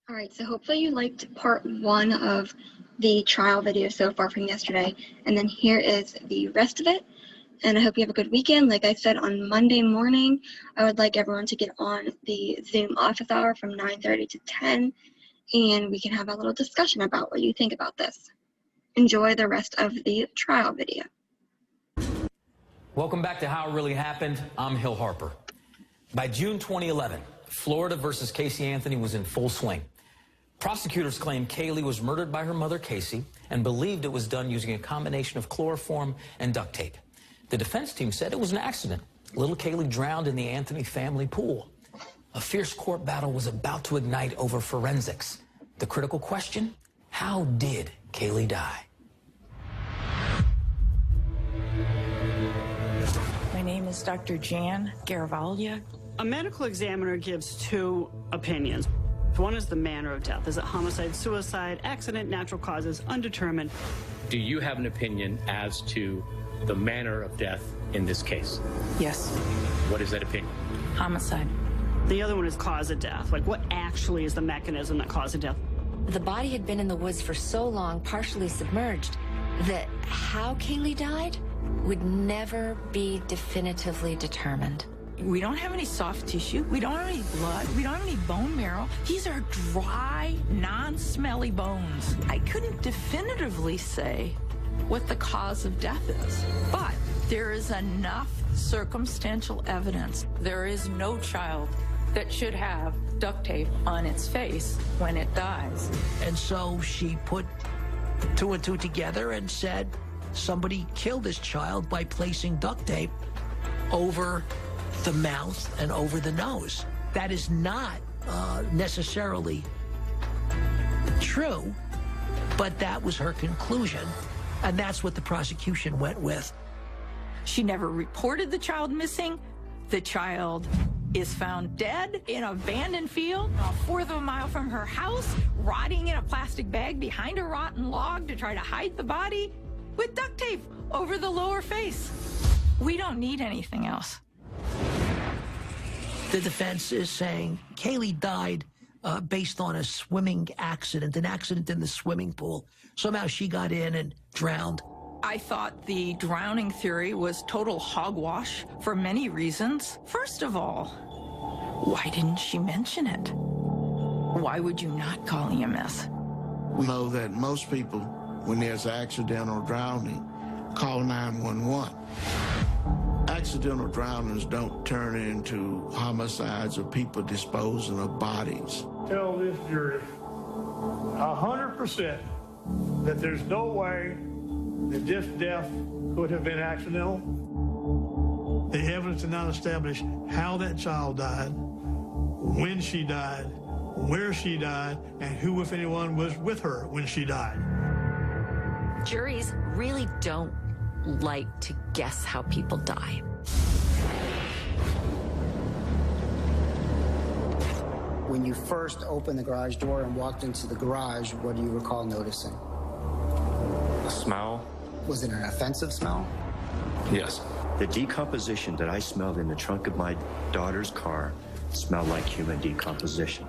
All right, so hopefully you liked part one of the trial video so far from yesterday, and then here is the rest of it. And I hope you have a good weekend. Like I said, on Monday morning, I would like everyone to get on the Zoom office hour from 9:30 to 10, and we can have a little discussion about what you think about this. Enjoy the rest of the trial video. Welcome back to How It Really Happened. I'm Hill Harper. By June 2011, Florida versus Casey Anthony was in full swing. Prosecutors claimed Kaylee was murdered by her mother, Casey, and believed it was done using a combination of chloroform and duct tape. The defense team said it was an accident. Little Kaylee drowned in the Anthony family pool. A fierce court battle was about to ignite over forensics. The critical question, how did Kaylee die? My name is Dr. Jan Garavaglia. A medical examiner gives two opinions. One is the manner of death. Is it homicide, suicide, accident, natural causes, undetermined? Do you have an opinion as to the manner of death in this case? Yes. What is that opinion? Homicide. The other one is cause of death. Like, what actually is the mechanism that caused death? The body had been in the woods for so long, partially submerged, that how Kaylee died would never be definitively determined. We don't have any soft tissue. We don't have any blood. We don't have any bone marrow. These are dry, non-smelly bones. I couldn't definitively say what the cause of death is, but there is enough circumstantial evidence. There is no child that should have duct tape on its face when it dies. And so she put two and two together and said somebody killed this child by placing duct tape over the mouth and over the nose. That is not necessarily true, but that was her conclusion, and that's what the prosecution went with. She never reported the child missing. The child is found dead in an abandoned field a fourth of a mile from her house, rotting in a plastic bag behind a rotten log to try to hide the body with duct tape over the lower face. We don't need anything else. The defense is saying Kaylee died based on a swimming accident, an accident in the swimming pool. Somehow she got in and drowned. I thought the drowning theory was total hogwash for many reasons. First of all, why didn't she mention it? Why would you not call EMS? We know that most people, when there's accidental drowning, call 911. Accidental drownings don't turn into homicides or people disposing of bodies. Tell this jury 100% that there's no way that this death could have been accidental. The evidence did not establish how that child died, when she died, where she died, and who, if anyone, was with her when she died. Juries really don't like to guess how people die. When you first opened the garage door and walked into the garage, what do you recall noticing? A smell. Was it an offensive smell? Yes. The decomposition that I smelled in the trunk of my daughter's car smelled like human decomposition.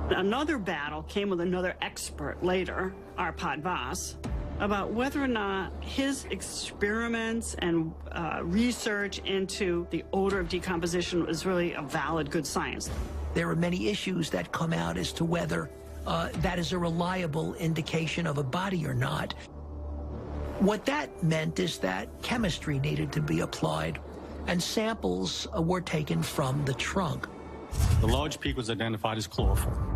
Another battle came with another expert later, Arpad Voss, about whether or not his experiments and research into the odor of decomposition was really a valid, good science. There are many issues that come out as to whether that is a reliable indication of a body or not. What that meant is that chemistry needed to be applied, and samples were taken from the trunk. The large peak was identified as chloroform.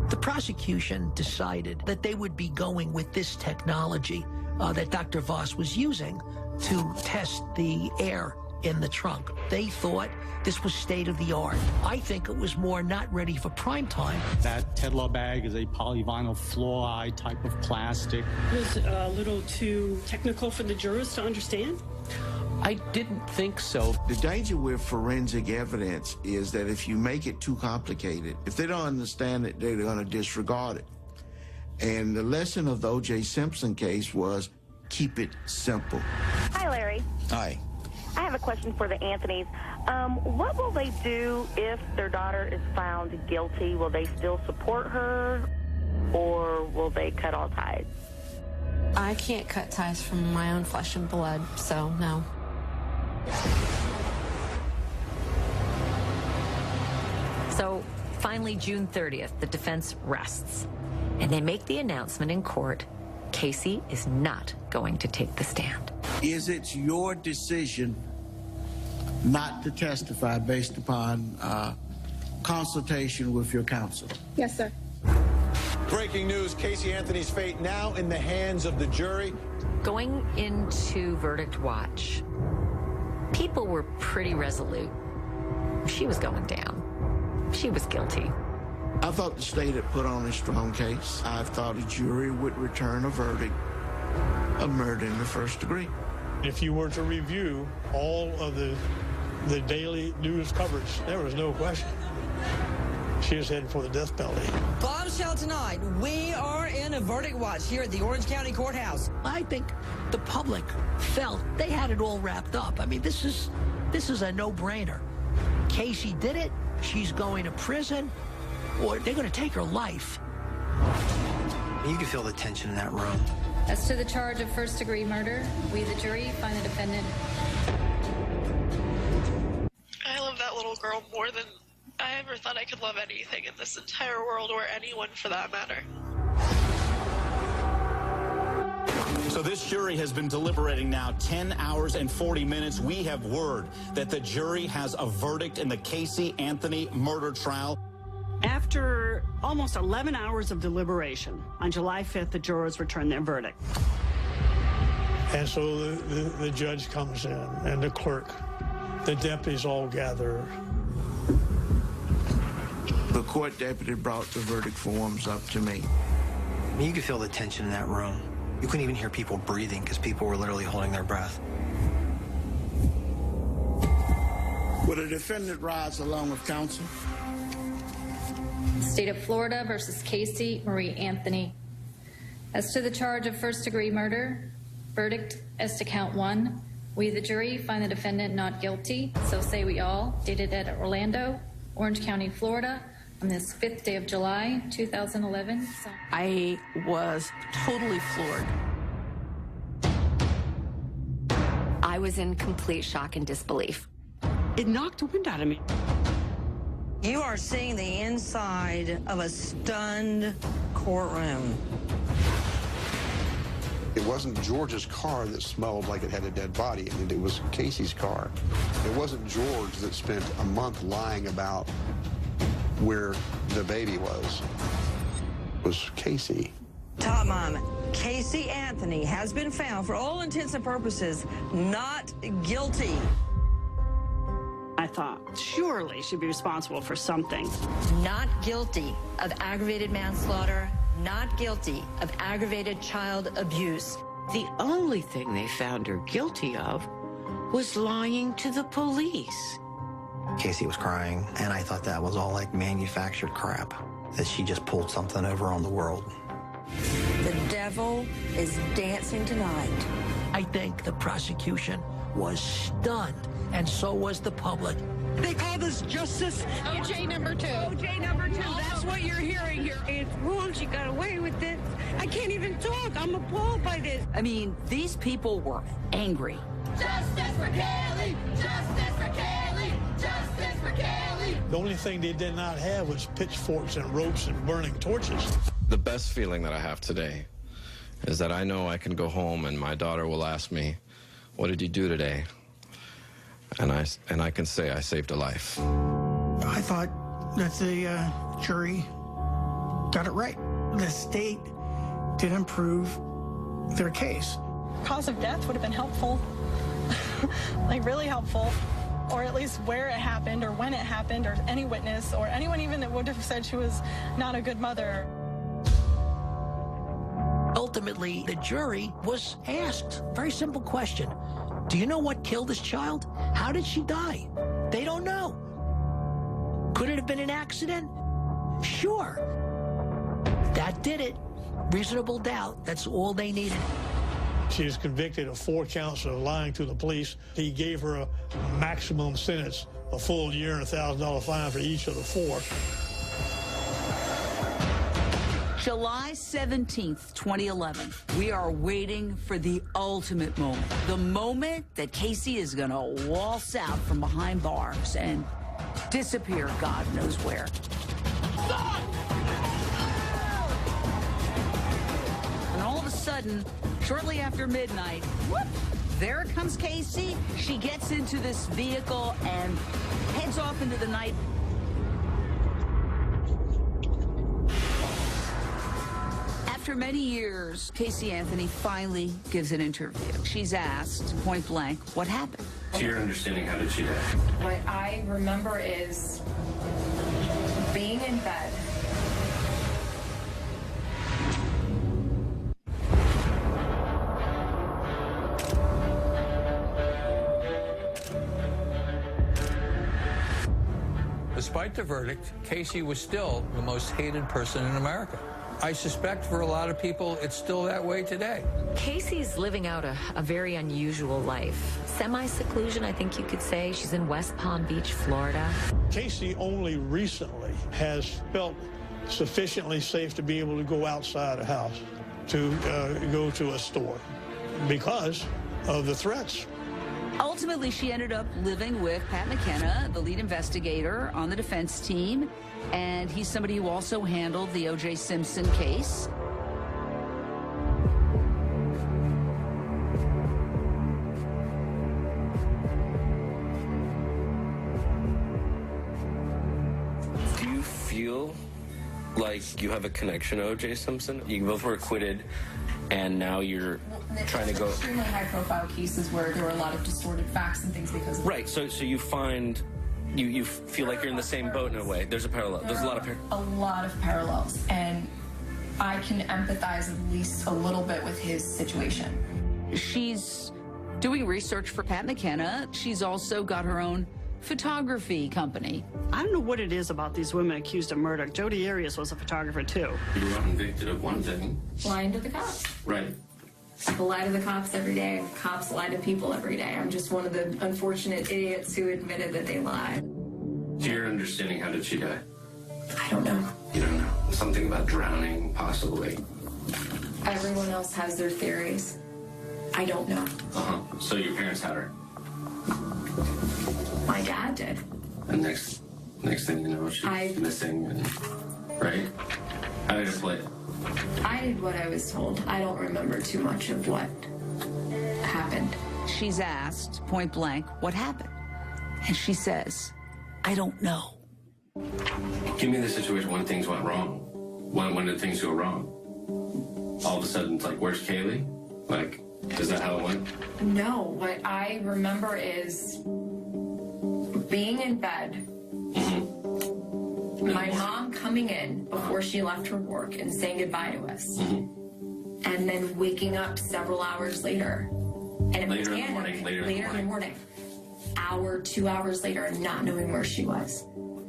The prosecution decided that they would be going with this technology that Dr. Voss was using to test the air in the trunk. They thought this was state-of-the-art. I think it was more not ready for prime time. That Tedlar bag is a polyvinyl fluoride type of plastic. It was a little too technical for the jurors to understand. I didn't think so. The danger with forensic evidence is that if you make it too complicated, if they don't understand it, they're going to disregard it. And the lesson of the O.J. Simpson case was keep it simple. Hi, Larry. Hi. I have a question for the Anthonys. What will they do if their daughter is found guilty? Will they still support her, or will they cut all ties? I can't cut ties from my own flesh and blood, so no. So finally, June 30th, the defense rests, and they make the announcement in court: Casey is not going to take the stand. Is it your decision not to testify based upon consultation with your counsel? Yes, sir. Breaking news, Casey Anthony's fate now in the hands of the jury. Going into verdict watch, people were pretty resolute. She was going down. She was guilty. I thought the state had put on a strong case. I thought a jury would return a verdict of murder in the first degree. If you were to review all of the daily news coverage, there was no question. She was headed for the death penalty. Bombshell tonight. We are in a verdict watch here at the Orange County Courthouse. I think the public felt they had it all wrapped up. I mean, this is a no-brainer. Casey did it. She's going to prison, or they're going to take her life. You can feel the tension in that room. As to the charge of first-degree murder, we, the jury, find the defendant. I love that little girl more than I ever thought I could love anything in this entire world, or anyone for that matter. So this jury has been deliberating now 10 hours and 40 minutes. We have word that the jury has a verdict in the Casey Anthony murder trial. After almost 11 hours of deliberation, on July 5th, the jurors returned their verdict. And so the judge comes in, and the clerk, the deputies all gather. The court deputy brought the verdict forms up to me. You could feel the tension in that room. You couldn't even hear people breathing because people were literally holding their breath. Will the defendant rise along with counsel? State of Florida versus Casey Marie Anthony. As to the charge of first-degree murder, verdict as to count 1. We, the jury, find the defendant not guilty. So say we all. Dated at Orlando, Orange County, Florida, on this 5th day of July, 2011. I was totally floored. I was in complete shock and disbelief. It knocked the wind out of me. You are seeing the inside of a stunned courtroom. It wasn't George's car that smelled like it had a dead body. I mean, it was Casey's car. It wasn't George that spent a month lying about where the baby was. It was Casey. Top Mom, Casey Anthony has been found, for all intents and purposes, not guilty. I thought, surely she'd be responsible for something. Not guilty of aggravated manslaughter, not guilty of aggravated child abuse. The only thing they found her guilty of was lying to the police. Casey was crying, and I thought that was all like manufactured crap, that she just pulled something over on the world. The devil is dancing tonight. I think the prosecution was stunned, and so was the public. They call this justice. OJ number 2. OJ number 2. That's what you're hearing here. It's wrong. She got away with it. I can't even talk. I'm appalled by this. I mean, these people were angry. Justice for Kaylee! Justice for Kaylee! Justice for Kaylee! The only thing they did not have was pitchforks and ropes and burning torches. The best feeling that I have today is that I know I can go home and my daughter will ask me, "What did you do today?" And I can say I saved a life. I thought that the jury got it right. The state didn't prove their case. Cause of death would have been helpful, like really helpful, or at least where it happened or when it happened, or any witness or anyone even that would have said she was not a good mother. Ultimately, the jury was asked a very simple question. Do you know what killed this child? How did she die? They don't know. Could it have been an accident? Sure. That did it. Reasonable doubt. That's all they needed. She was convicted of 4 counts of lying to the police. He gave her a maximum sentence a full year and $1,000 fine for each of the 4. July 17th, 2011. We are waiting for the ultimate moment. The moment that Casey is going to waltz out from behind bars and disappear God knows where. And all of a sudden, shortly after midnight, whoop, there comes Casey. She gets into this vehicle and heads off into the night. After many years, Casey Anthony finally gives an interview. She's asked, point blank, what happened? To your understanding, how did she die? What I remember is being in bed. Despite the verdict, Casey was still the most hated person in America. I suspect for a lot of people, it's still that way today. Casey's living out a very unusual life. Semi-seclusion, I think you could say. She's in West Palm Beach, Florida. Casey only recently has felt sufficiently safe to be able to go outside a house, to go to a store, because of the threats. Ultimately, she ended up living with Pat McKenna, the lead investigator on the defense team, and he's somebody who also handled the O.J. Simpson case. Do you feel like you have a connection to O.J. Simpson? You both were acquitted, and now you're trying to go... Extremely high-profile cases where there were a lot of distorted facts and things because... Right, so you find... You feel like you're in the same boat in a way. There's a parallel. There's a lot of parallels, and I can empathize at least a little bit with his situation. She's doing research for Pat McKenna. She's also got her own photography company. I don't know what it is about these women accused of murder. Jodi Arias was a photographer, too. You were convicted of one thing. Lying to the cops. Right. People lie to the cops every day. Cops lie to people every day. I'm just one of the unfortunate idiots who admitted that they lied. To your understanding, how did she die? I don't know. You don't know? Something about drowning, possibly. Everyone else has their theories. I don't know. Uh-huh. So your parents had her? My dad did. And next thing you know, she's missing, and, right? How did it play? I did what I was told. I don't remember too much of what happened. She's asked, point blank, what happened? And she says, I don't know. Give me the situation when things went wrong. When did things go wrong? All of a sudden, it's like, where's Kaylee? Like, is that how it went? No, what I remember is being in bed, my mom coming in before she left her work and saying goodbye to us, and then waking up several hours later. And later in the morning. Hour, 2 hours later, and not knowing where she was.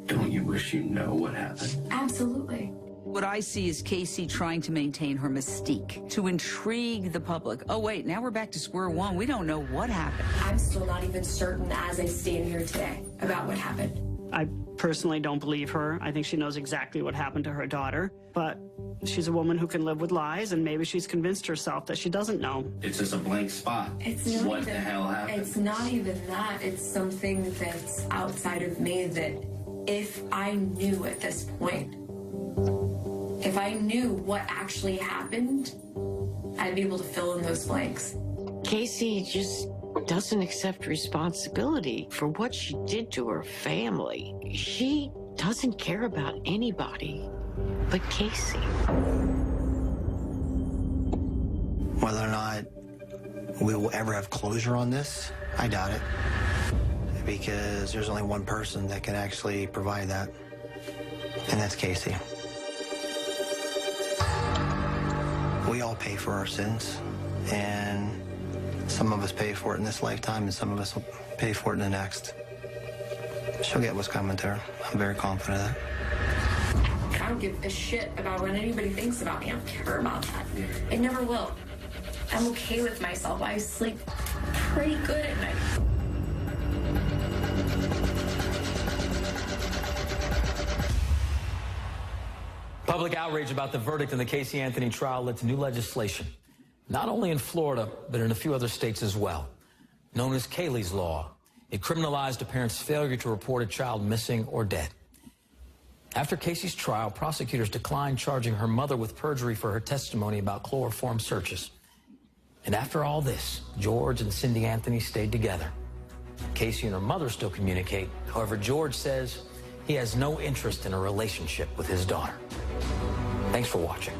Don't you wish you know what happened? Absolutely. What I see is Casey trying to maintain her mystique, to intrigue the public. Oh, wait, now we're back to square one. We don't know what happened. I'm still not even certain as I stand here today about what happened. I personally don't believe her. I think she knows exactly what happened to her daughter, but she's a woman who can live with lies, and maybe she's convinced herself that she doesn't know. It's just a blank spot. What the hell happened? It's not even that. It's something that's outside of me that if I knew at this point, if I knew what actually happened, I'd be able to fill in those blanks. Casey just doesn't accept responsibility for what she did to her family. She doesn't care about anybody but Casey. Whether or not we will ever have closure on this, I doubt it. Because there's only one person that can actually provide that, and that's Casey. We all pay for our sins, and some of us pay for it in this lifetime, and some of us will pay for it in the next. She'll get what's coming to her. I'm very confident of that. I don't give a shit about what anybody thinks about me. I don't care about that. I never will. I'm okay with myself. I sleep pretty good at night. Public outrage about the verdict in the Casey Anthony trial led to new legislation, not only in Florida, but in a few other states as well, known as Kaylee's Law. It criminalized a parent's failure to report a child missing or dead. After Casey's trial, prosecutors declined charging her mother with perjury for her testimony about chloroform searches. And after all this, George and Cindy Anthony stayed together. Casey and her mother still communicate. However, George says he has no interest in a relationship with his daughter. Thanks for watching.